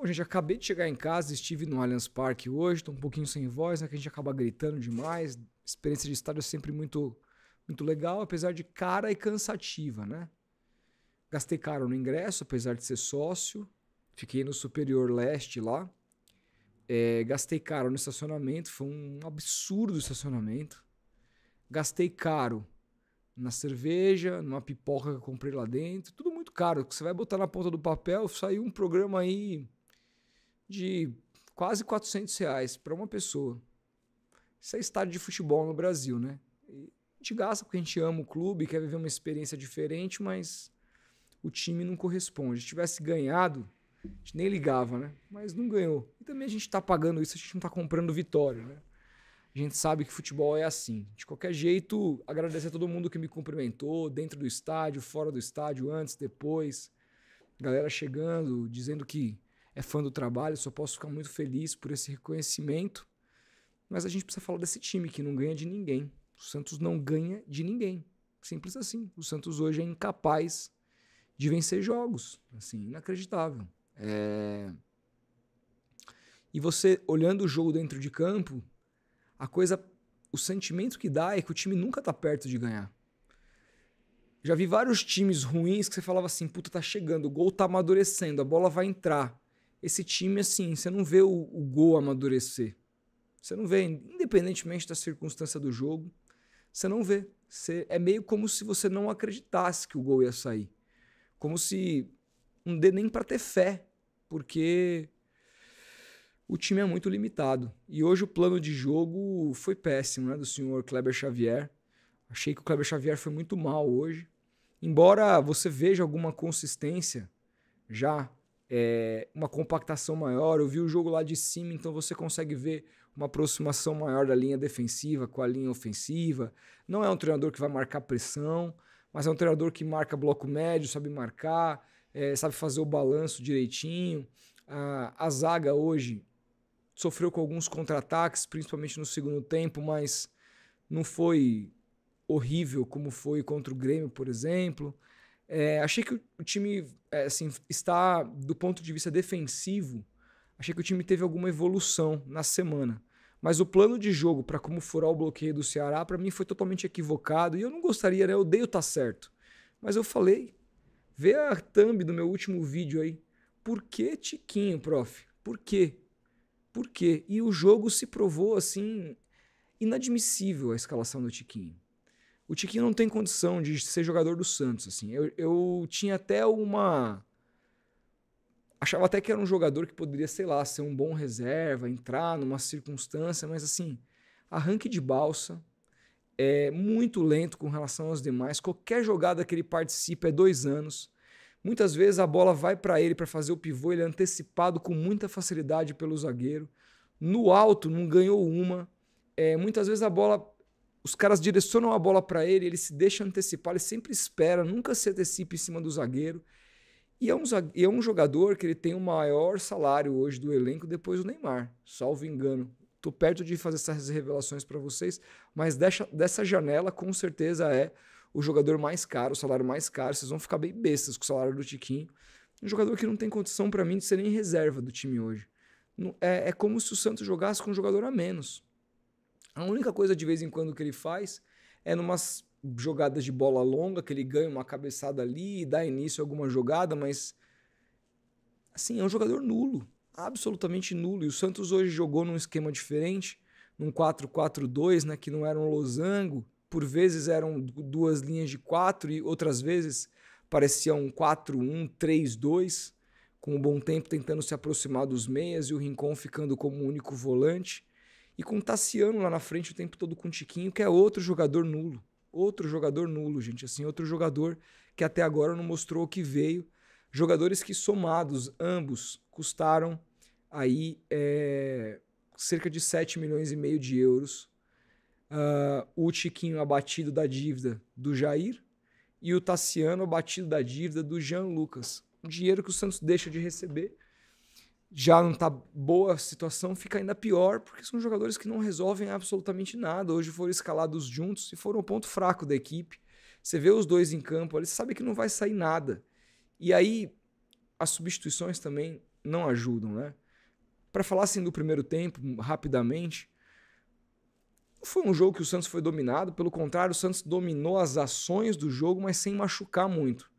Bom, gente, acabei de chegar em casa, estive no Allianz Parque hoje, tô um pouquinho sem voz, né, que a gente acaba gritando demais. Experiência de estádio é sempre muito legal, apesar de cara e cansativa, né? Gastei caro no ingresso, apesar de ser sócio. Fiquei no Superior Leste lá. Gastei caro no estacionamento, foi um absurdo o estacionamento. Gastei caro na cerveja, numa pipoca que eu comprei lá dentro. Tudo muito caro. Você vai botar na ponta do papel, saiu um programa aí de quase R$ 400 para uma pessoa. Isso é estádio de futebol no Brasil, né? E a gente gasta porque a gente ama o clube, quer viver uma experiência diferente, mas o time não corresponde. Se tivesse ganhado, a gente nem ligava, né? Mas não ganhou. E também a gente tá pagando isso, a gente não tá comprando vitória, né? A gente sabe que futebol é assim. De qualquer jeito, agradecer a todo mundo que me cumprimentou, dentro do estádio, fora do estádio, antes, depois. Galera chegando, dizendo que é fã do trabalho, só posso ficar muito feliz por esse reconhecimento. Mas a gente precisa falar desse time que não ganha de ninguém. O Santos não ganha de ninguém. Simples assim. O Santos hoje é incapaz de vencer jogos. Assim, inacreditável. E você, olhando o jogo dentro de campo, o sentimento que dá é que o time nunca tá perto de ganhar. Já vi vários times ruins que você falava assim, puta, tá chegando, o gol tá amadurecendo, a bola vai entrar. Esse time, assim, você não vê o gol amadurecer. Você não vê, independentemente da circunstância do jogo, você não vê. É meio como se você não acreditasse que o gol ia sair. Como se não dê nem pra ter fé, porque o time é muito limitado. E hoje o plano de jogo foi péssimo, né, do senhor Kleber Xavier. Achei que o Kleber Xavier foi muito mal hoje. Embora você veja alguma consistência já, uma compactação maior, eu vi o jogo lá de cima, então você consegue ver uma aproximação maior da linha defensiva com a linha ofensiva. Não é um treinador que vai marcar pressão, mas é um treinador que marca bloco médio, sabe marcar, sabe fazer o balanço direitinho. A zaga hoje sofreu com alguns contra-ataques, principalmente no segundo tempo, mas não foi horrível como foi contra o Grêmio, por exemplo. Achei que o time, assim, está, do ponto de vista defensivo, achei que o time teve alguma evolução na semana. Mas o plano de jogo para como furar o bloqueio do Ceará, para mim, foi totalmente equivocado. E eu não gostaria, né? Eu odeio estar certo. Mas eu falei, vê a thumb do meu último vídeo aí. Por que Tiquinho, prof? Por quê? Por quê? E o jogo se provou, assim, inadmissível a escalação do Tiquinho. O Tiquinho não tem condição de ser jogador do Santos, assim. Eu tinha até achava até que era um jogador que poderia, sei lá, ser um bom reserva, entrar numa circunstância, mas assim, arranque de balsa, é muito lento com relação aos demais. Qualquer jogada que ele participa é 2 anos. Muitas vezes a bola vai para ele para fazer o pivô, ele é antecipado com muita facilidade pelo zagueiro. No alto, não ganhou uma. Muitas vezes os caras direcionam a bola para ele, ele se deixa antecipar, ele sempre espera, nunca se antecipa em cima do zagueiro. E é um jogador que ele tem o maior salário hoje do elenco depois do Neymar, salvo engano. Tô perto de fazer essas revelações para vocês, mas dessa janela com certeza é o jogador mais caro, o salário mais caro. Vocês vão ficar bem bestas com o salário do Tiquinho. Um jogador que não tem condição para mim de ser nem reserva do time hoje. É como se o Santos jogasse com um jogador a menos. A única coisa de vez em quando que ele faz é numas jogadas de bola longa, que ele ganha uma cabeçada ali e dá início a alguma jogada, mas assim, é um jogador nulo, absolutamente nulo. E o Santos hoje jogou num esquema diferente, num 4-4-2, né, que não era um losango, por vezes eram 2 linhas de 4 e outras vezes parecia um 4-1-3-2, com um bom tempo tentando se aproximar dos meias e o Rincon ficando como o único volante. E com o Tassiano lá na frente o tempo todo com o Tiquinho, que é outro jogador nulo. Outro jogador nulo, gente. Assim, outro jogador que até agora não mostrou o que veio. Jogadores que somados, ambos, custaram aí cerca de 7,5 milhões de euros. O Tiquinho abatido da dívida do Jair e o Tassiano abatido da dívida do Jean Lucas. Um dinheiro que o Santos deixa de receber. Já não tá boa a situação, fica ainda pior, porque são jogadores que não resolvem absolutamente nada. Hoje foram escalados juntos e foram o ponto fraco da equipe. Você vê os dois em campo, você sabe que não vai sair nada. E aí, as substituições também não ajudam, né? Para falar assim do primeiro tempo, rapidamente, foi um jogo que o Santos foi dominado, pelo contrário, o Santos dominou as ações do jogo, mas sem machucar muito.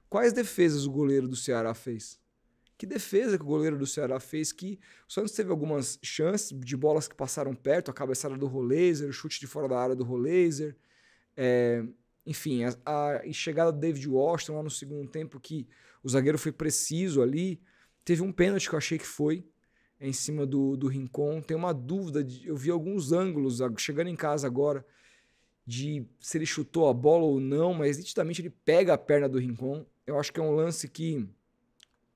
Quais defesas o goleiro do Ceará fez? Que defesa que o goleiro do Ceará fez, que o Santos teve algumas chances de bolas que passaram perto, a cabeçada do Roleiser, o chute de fora da área do Roleiser, enfim, a chegada do David Washington lá no segundo tempo, que o zagueiro foi preciso ali. Teve um pênalti que eu achei que foi em cima do Rincon. Tem uma dúvida, eu vi alguns ângulos chegando em casa agora, de se ele chutou a bola ou não, mas nitidamente ele pega a perna do Rincon. Eu acho que é um lance que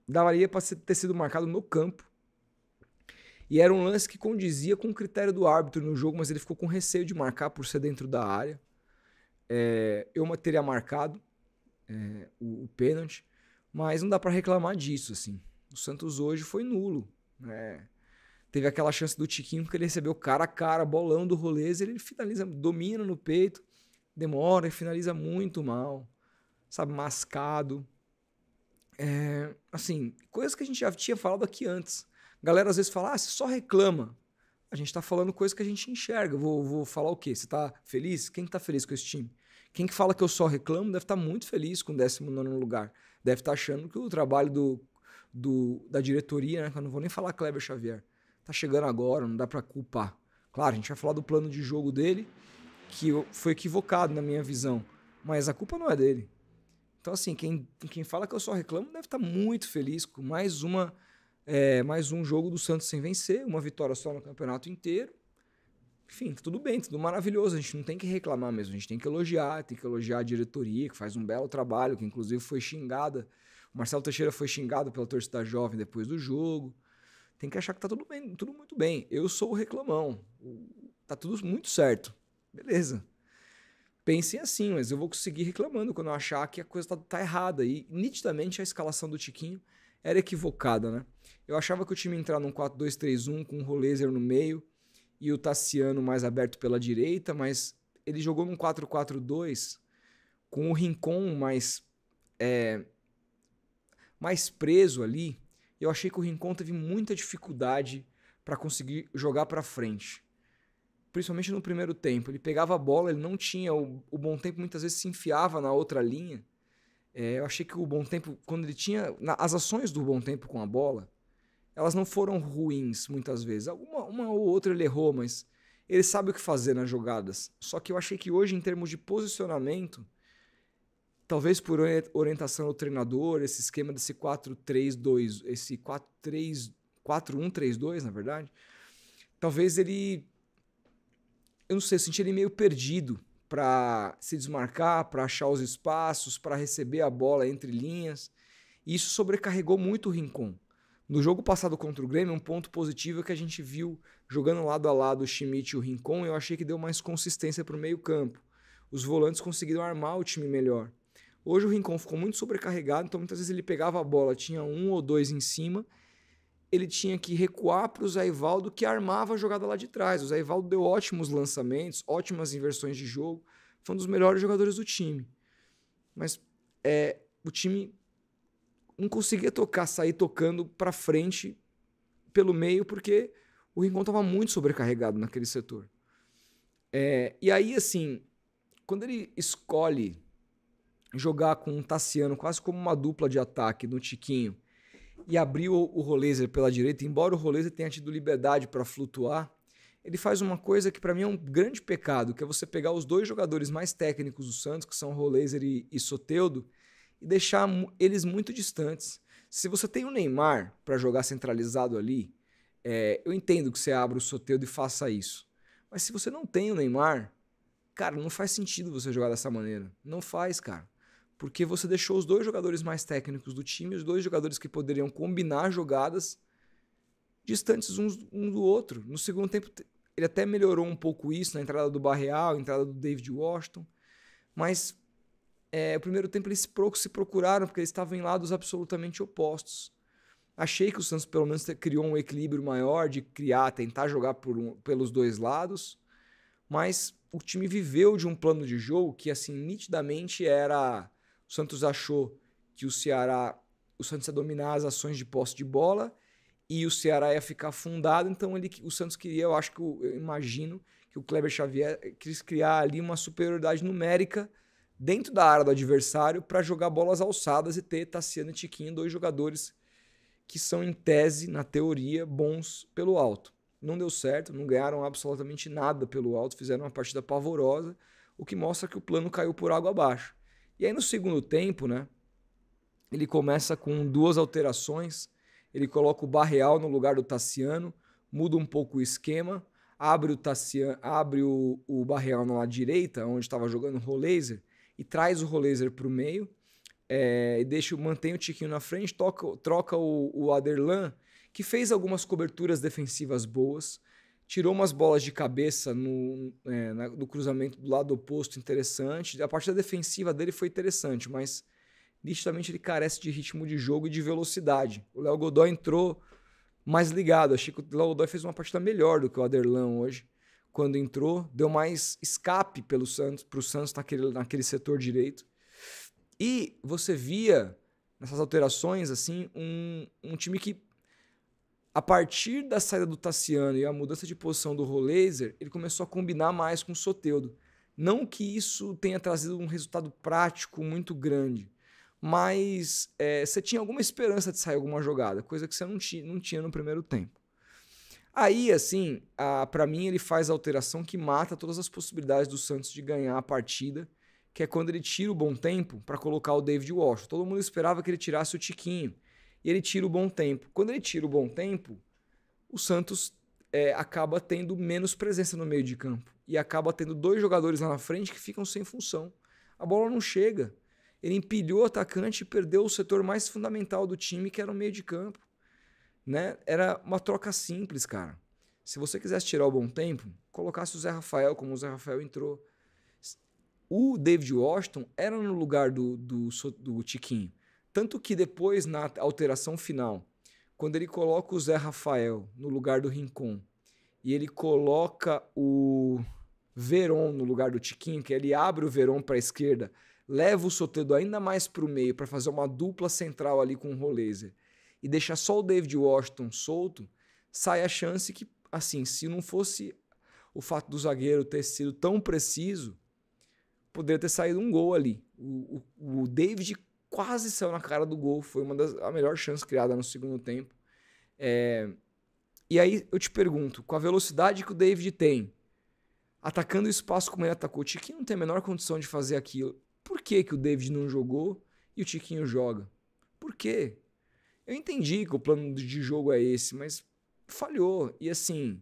daria para ter sido marcado no campo. E era um lance que condizia com o critério do árbitro no jogo, mas ele ficou com receio de marcar por ser dentro da área. Eu teria marcado o pênalti, mas não dá para reclamar disso, assim. O Santos hoje foi nulo, né? Teve aquela chance do Tiquinho que ele recebeu cara a cara, bolão do Roleiser, ele finaliza, domina no peito, demora e finaliza muito mal, sabe, mascado. Assim, coisas que a gente já tinha falado aqui antes. A galera às vezes fala, você só reclama. A gente tá falando coisas que a gente enxerga. Vou falar o quê? Você tá feliz? Quem que tá feliz com esse time? Quem que fala que eu só reclamo deve estar muito feliz com o 19º lugar. Deve estar achando que o trabalho da diretoria, né, que eu não vou nem falar Kleber Xavier, tá chegando agora, não dá para culpar. Claro, a gente vai falar do plano de jogo dele, que foi equivocado na minha visão, mas a culpa não é dele. Então, assim, quem fala que eu só reclamo deve estar muito feliz com mais um jogo do Santos sem vencer, uma vitória só no campeonato inteiro. Enfim, tudo bem, tudo maravilhoso. A gente não tem que reclamar mesmo, a gente tem que elogiar a diretoria, que faz um belo trabalho, que inclusive foi xingada. O Marcelo Teixeira foi xingado pela torcida jovem depois do jogo. Tem que achar que tá tudo bem, tudo muito bem. Eu sou o reclamão. Tá tudo muito certo. Beleza. Pensem assim, mas eu vou conseguir reclamando quando eu achar que a coisa tá errada. E nitidamente a escalação do Tiquinho era equivocada, né? Eu achava que o time ia entrar num 4-2-3-1 com o Roleiser no meio e o Tassiano mais aberto pela direita, mas ele jogou num 4-4-2 com o Rincon mais preso ali. Eu achei que o Rincon teve muita dificuldade para conseguir jogar para frente. Principalmente no primeiro tempo. Ele pegava a bola, ele não tinha o bom tempo, muitas vezes se enfiava na outra linha. Eu achei que o bom tempo, quando ele tinha... As ações do bom tempo com a bola, elas não foram ruins muitas vezes. Uma ou outra ele errou, mas ele sabe o que fazer nas jogadas. Só que eu achei que hoje, em termos de posicionamento, talvez por orientação do treinador, esse esquema desse 4-3-2, esse 4-1-3-2, na verdade, talvez ele... Eu não sei, eu senti ele meio perdido para se desmarcar, para achar os espaços, para receber a bola entre linhas. E isso sobrecarregou muito o Rincon. No jogo passado contra o Grêmio, um ponto positivo é que a gente viu jogando lado a lado o Schmidt e o Rincon, e eu achei que deu mais consistência para o meio campo. Os volantes conseguiram armar o time melhor. Hoje o Rincon ficou muito sobrecarregado, então muitas vezes ele pegava a bola, tinha um ou dois em cima, ele tinha que recuar para o Zé Ivaldo, que armava a jogada lá de trás. O Zé Ivaldo deu ótimos lançamentos, ótimas inversões de jogo, foi um dos melhores jogadores do time. Mas o time não conseguia sair tocando para frente pelo meio, porque o Rincon estava muito sobrecarregado naquele setor. E aí, assim, quando ele escolhe jogar com o Tassiano quase como uma dupla de ataque no Tiquinho e abrir o Roleiser pela direita, embora o Roleiser tenha tido liberdade para flutuar, ele faz uma coisa que para mim é um grande pecado, que é você pegar os dois jogadores mais técnicos do Santos, que são Roleiser e Soteldo, e deixar eles muito distantes. Se você tem o Neymar para jogar centralizado ali, eu entendo que você abra o Soteldo e faça isso. Mas se você não tem o Neymar, cara, não faz sentido você jogar dessa maneira. Não faz, cara. Porque você deixou os dois jogadores mais técnicos do time, os dois jogadores que poderiam combinar jogadas distantes um do outro. No segundo tempo, ele até melhorou um pouco isso na entrada do Barreal, entrada do David Washington, mas o primeiro tempo eles se procuraram porque eles estavam em lados absolutamente opostos. Achei que o Santos pelo menos criou um equilíbrio maior de tentar jogar pelos dois lados, mas o time viveu de um plano de jogo que assim nitidamente era... O Santos achou que o Santos ia dominar as ações de posse de bola e o Ceará ia ficar afundado, então o Santos queria, eu imagino que o Kleber Xavier quis criar ali uma superioridade numérica dentro da área do adversário para jogar bolas alçadas e ter Tassiano e Tiquinho, 2 jogadores que são, em tese, na teoria, bons pelo alto. Não deu certo, não ganharam absolutamente nada pelo alto, fizeram uma partida pavorosa, o que mostra que o plano caiu por água abaixo. E aí no segundo tempo, né, ele começa com 2 alterações, ele coloca o Barreal no lugar do Tassiano, muda um pouco o esquema, abre o Barreal na lado direita, onde estava jogando o Roleiser, e traz o Roleiser para o meio, e mantém o Tiquinho na frente, troca o Aderlan, que fez algumas coberturas defensivas boas, tirou umas bolas de cabeça no cruzamento do lado oposto interessante. A partida defensiva dele foi interessante, mas nitidamente ele carece de ritmo de jogo e de velocidade. O Léo Godoy entrou mais ligado. Achei que o Léo Godoy fez uma partida melhor do que o Aderlan hoje. Quando entrou, deu mais escape para o Santos naquele setor direito. E você via nessas alterações assim um time que, a partir da saída do Tassiano e a mudança de posição do Roleiser, ele começou a combinar mais com o Soteldo. Não que isso tenha trazido um resultado prático muito grande, mas você tinha alguma esperança de sair alguma jogada, coisa que você não tinha no primeiro tempo. Aí, assim, para mim, ele faz a alteração que mata todas as possibilidades do Santos de ganhar a partida, que é quando ele tira o Bom Tempo para colocar o David Washington. Todo mundo esperava que ele tirasse o Tiquinho, e ele tira o Bom Tempo. Quando ele tira o Bom Tempo, o Santos acaba tendo menos presença no meio de campo, e acaba tendo 2 jogadores lá na frente que ficam sem função. A bola não chega. Ele empilhou o atacante e perdeu o setor mais fundamental do time, que era o meio de campo. Né? Era uma troca simples, cara. Se você quisesse tirar o Bom Tempo, colocasse o Zé Rafael, como o Zé Rafael entrou. O David Washington era no lugar do Tiquinho. Tanto que depois, na alteração final, quando ele coloca o Zé Rafael no lugar do Rincon e ele coloca o Veron no lugar do Tiquinho, que ele abre o Veron para a esquerda, leva o Soteldo ainda mais para o meio para fazer uma dupla central ali com o Roleiser e deixa só o David Washington solto, sai a chance que, assim, se não fosse o fato do zagueiro ter sido tão preciso, poderia ter saído um gol ali. O David quase saiu na cara do gol, foi a melhor chance criada no segundo tempo. E aí eu te pergunto, com a velocidade que o David tem, atacando o espaço como ele atacou, o Tiquinho não tem a menor condição de fazer aquilo. Por que o David não jogou e o Tiquinho joga? Por quê? Eu entendi que o plano de jogo é esse, mas falhou. E assim...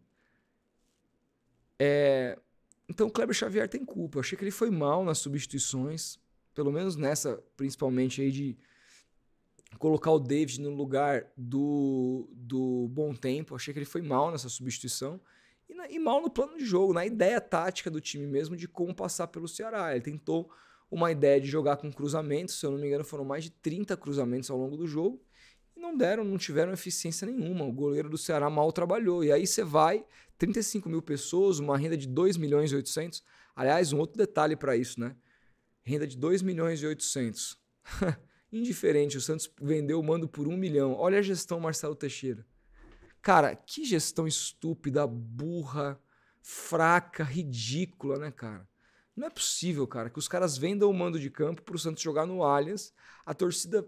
Então o Kleber Xavier tem culpa. Eu achei que ele foi mal nas substituições, pelo menos nessa, principalmente aí de colocar o David no lugar do Bom Tempo. Eu achei que ele foi mal nessa substituição e mal no plano de jogo, na ideia tática do time mesmo de como passar pelo Ceará. Ele tentou uma ideia de jogar com cruzamentos, se eu não me engano foram mais de 30 cruzamentos ao longo do jogo, e não tiveram eficiência nenhuma. O goleiro do Ceará mal trabalhou. E aí você vai, 35 mil pessoas, uma renda de 2 milhões e 800. Aliás, um outro detalhe para isso, né? Renda de 2 milhões e 800. Indiferente, o Santos vendeu o mando por 1 milhão. Olha a gestão Marcelo Teixeira. Cara, que gestão estúpida, burra, fraca, ridícula, né, cara? Não é possível, cara, que os caras vendam o mando de campo pro Santos jogar no Allianz, a torcida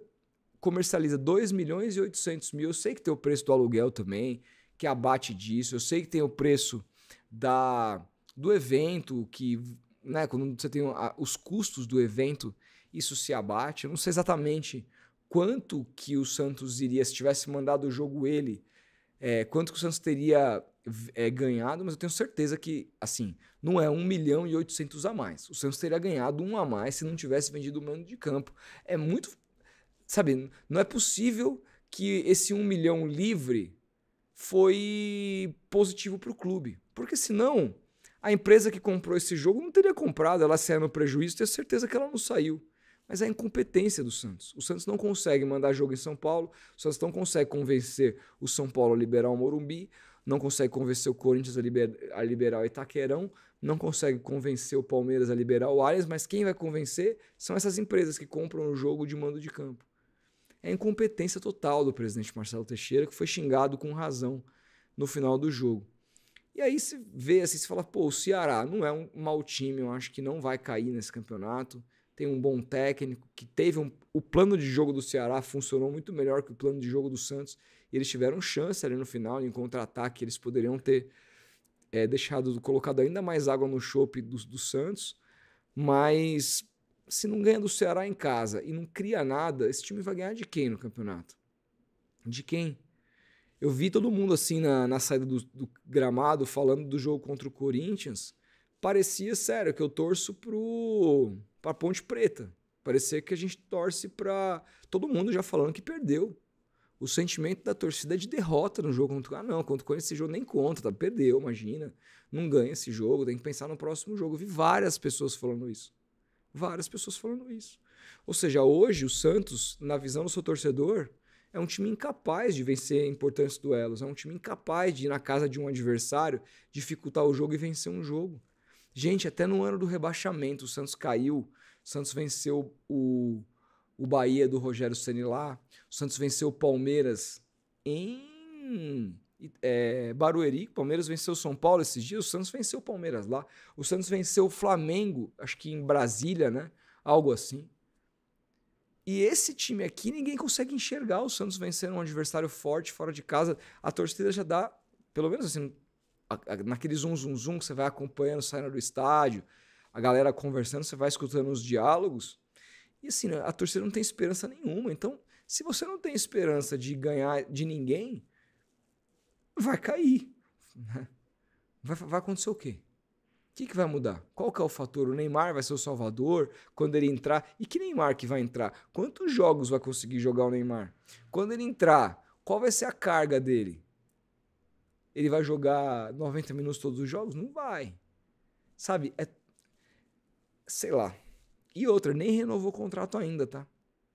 comercializa 2 milhões e 800 mil. Eu sei que tem o preço do aluguel também, que abate disso. Eu sei que tem o preço do evento, que, né, quando você tem os custos do evento, isso se abate. Eu não sei exatamente quanto que o Santos iria, se tivesse mandado o jogo quanto que o Santos teria ganhado, mas eu tenho certeza que, assim, não é 1 milhão e 800 a mais. O Santos teria ganhado 1 a mais se não tivesse vendido o mando de campo. É muito... Sabe, não é possível que esse 1 milhão livre foi positivo para o clube. Porque senão, a empresa que comprou esse jogo não teria comprado, ela saia no prejuízo, tenho certeza que ela não saiu. Mas é a incompetência do Santos. O Santos não consegue mandar jogo em São Paulo, o Santos não consegue convencer o São Paulo a liberar o Morumbi, não consegue convencer o Corinthians a liberar o Itaquerão, não consegue convencer o Palmeiras a liberar o Allianz, mas quem vai convencer são essas empresas que compram o jogo de mando de campo. é a incompetência total do presidente Marcelo Teixeira, que foi xingado com razão no final do jogo. E aí se vê assim, se fala, pô, o Ceará não é um mau time, eu acho que não vai cair nesse campeonato, tem um bom técnico, que teve o plano de jogo do Ceará funcionou muito melhor que o plano de jogo do Santos, e eles tiveram chance ali no final, em contra-ataque, eles poderiam ter colocado ainda mais água no chope do Santos, mas se não ganha do Ceará em casa e não cria nada, esse time vai ganhar de quem no campeonato? De quem? Eu vi todo mundo assim na saída do gramado falando do jogo contra o Corinthians. Parecia, sério, que eu torço pra Ponte Preta. Parecia que a gente torce pra... Todo mundo já falando que perdeu. O sentimento da torcida é de derrota no jogo contra... Ah, não, contra o Corinthians esse jogo nem conta, tá? Perdeu, imagina. Não ganha esse jogo, tem que pensar no próximo jogo. Eu vi várias pessoas falando isso. Várias pessoas falando isso. Ou seja, hoje o Santos, na visão do seu torcedor, é um time incapaz de vencer importantes duelos. É um time incapaz de ir na casa de um adversário, dificultar o jogo e vencer um jogo. Gente, até no ano do rebaixamento, o Santos caiu. O Santos venceu o Bahia do Rogério Ceni lá. O Santos venceu o Palmeiras em Barueri. O Palmeiras venceu o São Paulo esses dias. O Santos venceu o Palmeiras lá. O Santos venceu o Flamengo, acho que em Brasília, né? Algo assim. E esse time aqui, ninguém consegue enxergar o Santos vencendo um adversário forte fora de casa. A torcida já dá, pelo menos assim, naquele zum que você vai acompanhando, saindo do estádio, a galera conversando, você vai escutando os diálogos. E assim, a torcida não tem esperança nenhuma. Então, se você não tem esperança de ganhar de ninguém, vai cair. Vai acontecer o quê? O que vai mudar? Qual que é o fator? O Neymar vai ser o salvador quando ele entrar? E que Neymar que vai entrar? Quantos jogos vai conseguir jogar o Neymar? Quando ele entrar, qual vai ser a carga dele? Ele vai jogar 90 minutos todos os jogos? Não vai. Sabe? Sei lá. E outra, nem renovou o contrato ainda, tá?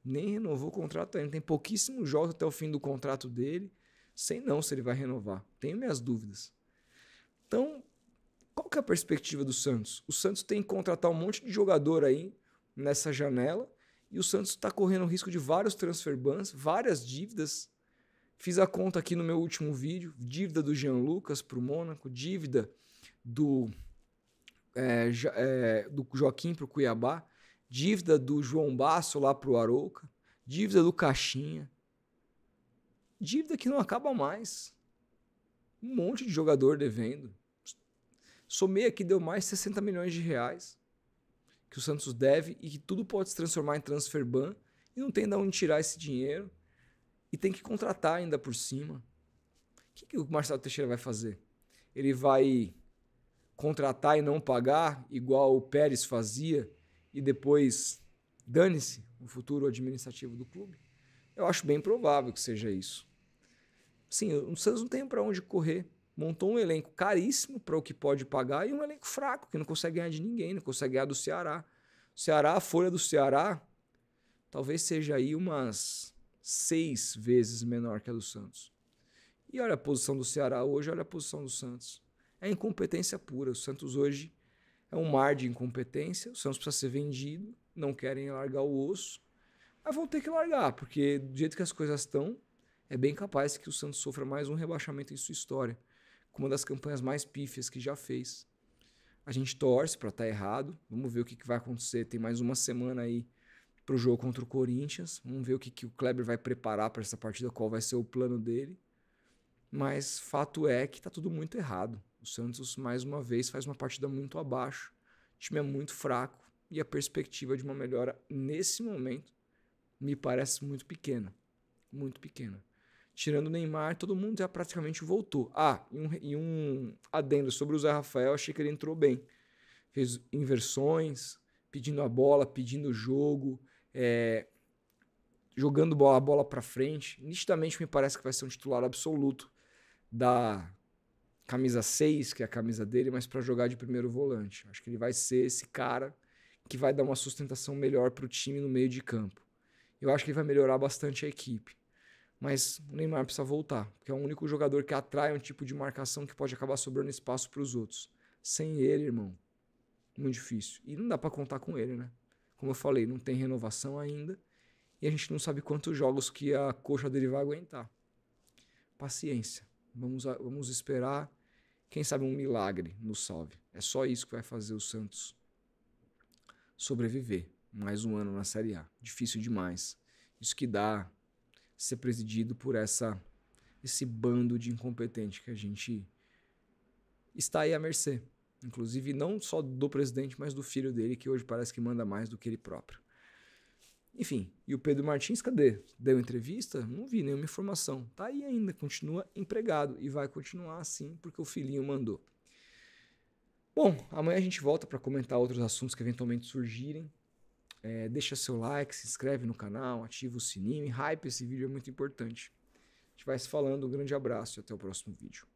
Nem renovou o contrato ainda. Tem pouquíssimos jogos até o fim do contrato dele. Sei não se ele vai renovar. Tenho minhas dúvidas. Então, qual que é a perspectiva do Santos? O Santos tem que contratar um monte de jogador aí nessa janela e o Santos está correndo o risco de vários transfer bans, várias dívidas. Fiz a conta aqui no meu último vídeo. Dívida do Jean Lucas para o Mônaco, dívida do Joaquim para o Cuiabá, dívida do João Basso lá para o Arouca, dívida do Caixinha. Dívida que não acaba mais. Um monte de jogador devendo. Somei aqui, deu mais 60 milhões de reais que o Santos deve e que tudo pode se transformar em transfer ban e não tem de onde tirar esse dinheiro e tem que contratar ainda por cima. O que o Marcelo Teixeira vai fazer? Ele vai contratar e não pagar igual o Pérez fazia e depois dane-se o futuro administrativo do clube? Eu acho bem provável que seja isso. Sim, o Santos não tem para onde correr. Montou um elenco caríssimo para o que pode pagar e um elenco fraco, que não consegue ganhar de ninguém, não consegue ganhar do Ceará. O Ceará, a folha do Ceará, talvez seja aí umas 6 vezes menor que a do Santos. E olha a posição do Ceará hoje, olha a posição do Santos. É incompetência pura. O Santos hoje é um mar de incompetência. O Santos precisa ser vendido, não querem largar o osso, mas vão ter que largar, porque do jeito que as coisas estão, é bem capaz que o Santos sofra mais um rebaixamento em sua história, com uma das campanhas mais pífias que já fez. A gente torce para estar errado, vamos ver o que vai acontecer. Tem mais uma semana aí para o jogo contra o Corinthians, vamos ver o que o Kleber vai preparar para essa partida, qual vai ser o plano dele. Mas fato é que está tudo muito errado. O Santos, mais uma vez, faz uma partida muito abaixo, o time é muito fraco e a perspectiva de uma melhora nesse momento me parece muito pequena. Muito pequena. Tirando o Neymar, todo mundo já praticamente voltou. E um adendo sobre o Zé Rafael, achei que ele entrou bem. Fez inversões, pedindo a bola, pedindo o jogo, jogando a bola para frente. Nitidamente me parece que vai ser um titular absoluto da camisa 6, que é a camisa dele, mas para jogar de primeiro volante. Acho que ele vai ser esse cara que vai dar uma sustentação melhor para o time no meio de campo. Eu acho que ele vai melhorar bastante a equipe. Mas o Neymar precisa voltar, porque é o único jogador que atrai um tipo de marcação que pode acabar sobrando espaço para os outros. Sem ele, irmão, muito difícil. E não dá para contar com ele, né? Como eu falei, não tem renovação ainda e a gente não sabe quantos jogos que a coxa dele vai aguentar. Paciência. Vamos esperar. Quem sabe um milagre nos salve. É só isso que vai fazer o Santos sobreviver. Mais um ano na Série A. Difícil demais. Isso que dá ser presidido por esse bando de incompetente que a gente está aí à mercê. Inclusive não só do presidente, mas do filho dele, que hoje parece que manda mais do que ele próprio. Enfim, e o Pedro Martins, cadê? Deu entrevista? Não vi nenhuma informação. Tá aí ainda, continua empregado e vai continuar assim porque o filhinho mandou. Bom, amanhã a gente volta para comentar outros assuntos que eventualmente surgirem. Deixa seu like, se inscreve no canal, ativa o sininho e hype esse vídeo é muito importante. A gente vai se falando, um grande abraço e até o próximo vídeo.